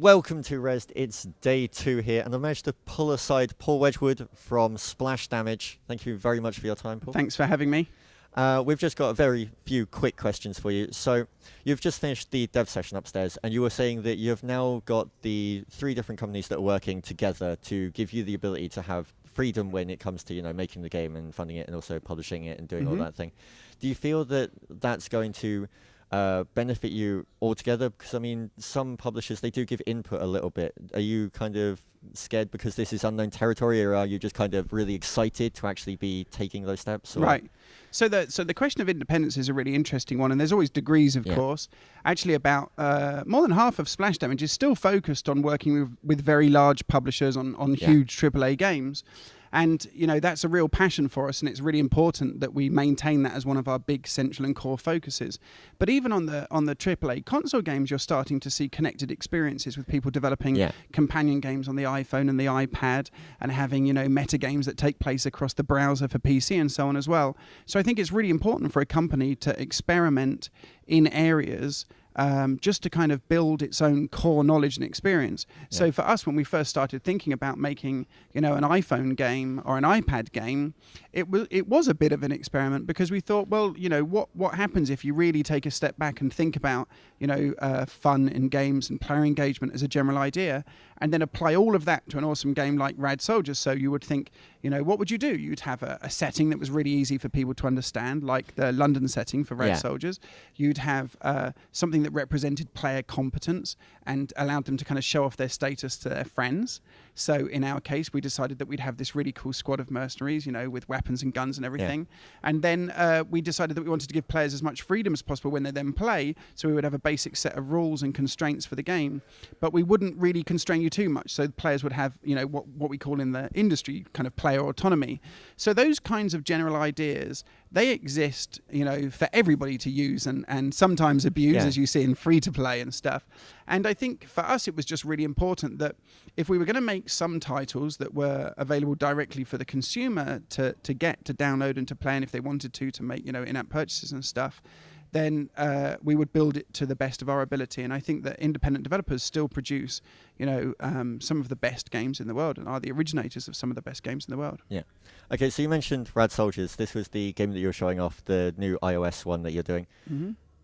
Welcome to Rezzed. It's day 2 here, and I managed to pull aside Paul Wedgewood from Splash Damage. Thank you very much for your time, Paul. Thanks for having me. We've just got a very few quick questions for you. So you've just finished the dev session upstairs, and you were saying that you've now got the 3 different companies that are working together to give you the ability to have freedom when it comes to, you know, making the game and funding it and also publishing it and doing all that thing. Do you feel that that's going to benefit you altogether? Because I mean, some publishers, they do give input a little bit. Are you kind of scared because this is unknown territory, or are you just kind of really excited to actually be taking those steps? Or? Right. So the question of independence is a really interesting one, and there's always degrees, of course. Actually, about more than half of Splash Damage is still focused on working with very large publishers on huge AAA games. And, you know, that's a real passion for us, and it's really important that we maintain that as one of our big central and core focuses. But even on the AAA console games, you're starting to see connected experiences with people developing companion games on the iPhone and the iPad, and having, you know, meta games that take place across the browser for PC and so on as well. So I think it's really important for a company to experiment in areas just to kind of build its own core knowledge and experience. So for us, when we first started thinking about making, you know, an iPhone game or an iPad game, it was a bit of an experiment, because we thought, well, you know, what happens if you really take a step back and think about, you know, fun in games and player engagement as a general idea, and then apply all of that to an awesome game like Rad Soldiers. So you would think, you know, what would you do? You'd have a setting that was really easy for people to understand, like the London setting for Rad Soldiers. You'd have something that represented player competence and allowed them to kind of show off their status to their friends. So in our case, we decided that we'd have this really cool squad of mercenaries, you know, with weapons and guns and everything. And then we decided that we wanted to give players as much freedom as possible when they then play. So we would have a basic set of rules and constraints for the game, but we wouldn't really constrain you too much. So the players would have, you know, what we call in the industry kind of player autonomy. So those kinds of general ideas, they exist, you know, for everybody to use and sometimes abuse, as you see in free-to-play and stuff. And I think for us, it was just really important that if we were going to make some titles that were available directly for the consumer to get, to download and to play, and if they wanted to make, you know, in-app purchases and stuff, then we would build it to the best of our ability. And I think that independent developers still produce, you know, some of the best games in the world, and are the originators of some of the best games in the world. Yeah. Okay, so you mentioned Rad Soldiers. This was the game that you were showing off, the new iOS one that you're doing.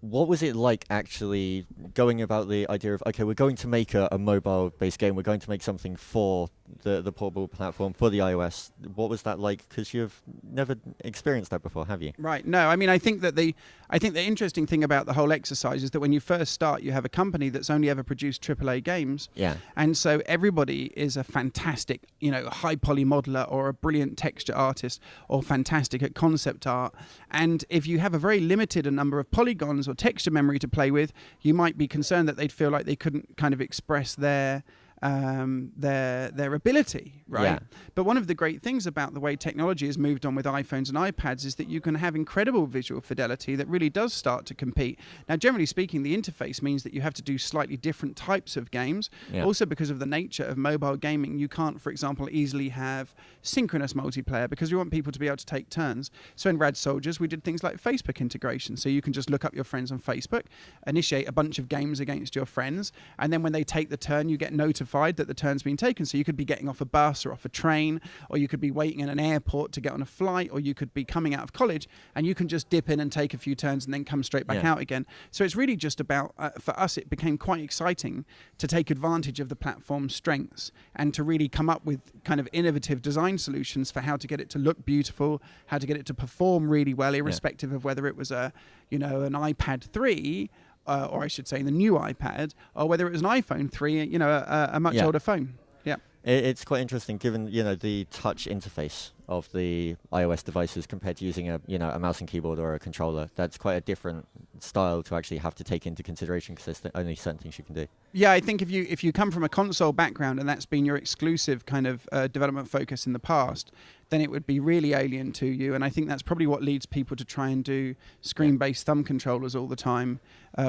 What was it like actually going about the idea of, okay, we're going to make a mobile-based game, we're going to make something for the portable platform, for the iOS. What was that like? Because you've never experienced that before, have you? Right. No, I mean, I think the interesting thing about the whole exercise is that when you first start, you have a company that's only ever produced AAA games. Yeah. And so everybody is a fantastic, you know, high poly modeler or a brilliant texture artist or fantastic at concept art. And if you have a very limited number of polygons or texture memory to play with, you might be concerned that they'd feel like they couldn't kind of express their ability, right? Yeah. But one of the great things about the way technology has moved on with iPhones and iPads is that you can have incredible visual fidelity that really does start to compete. Now, generally speaking, the interface means that you have to do slightly different types of games. Yeah. Also, because of the nature of mobile gaming, you can't, for example, easily have synchronous multiplayer because we want people to be able to take turns. So in Rad Soldiers, we did things like Facebook integration. So you can just look up your friends on Facebook, initiate a bunch of games against your friends, and then when they take the turn, you get notified that the turn's been taken. So you could be getting off a bus or off a train, or you could be waiting in an airport to get on a flight, or you could be coming out of college, and you can just dip in and take a few turns and then come straight back out again. So it's really just about, for us, it became quite exciting to take advantage of the platform's strengths and to really come up with kind of innovative design solutions for how to get it to look beautiful, how to get it to perform really well, irrespective of whether it was an iPad 3, or I should say the new iPad, or whether it was an iPhone 3, you know, a much older phone. Yeah. It's quite interesting, given, you know, the touch interface of the iOS devices compared to using a mouse and keyboard or a controller. That's quite a different style to actually have to take into consideration, because there's only certain things you can do. Yeah, I think if you come from a console background and that's been your exclusive kind of development focus in the past, then it would be really alien to you. And I think that's probably what leads people to try and do screen-based thumb controllers all the time,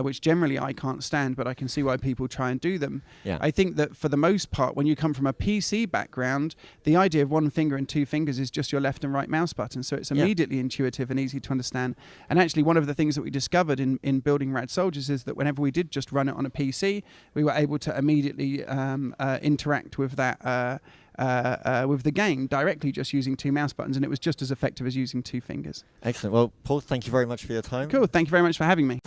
which generally I can't stand, but I can see why people try and do them. Yeah. I think that for the most part, when you come from a PC background, the idea of one finger and two fingers is just your left and right mouse button. So it's immediately intuitive and easy to understand. And actually, one of the things that we discovered in building Rad Soldiers is that whenever we did just run it on a PC, we were able to immediately interact with that with the game directly just using two mouse buttons, and it was just as effective as using two fingers. Excellent. Well, Paul, thank you very much for your time. Cool. Thank you very much for having me.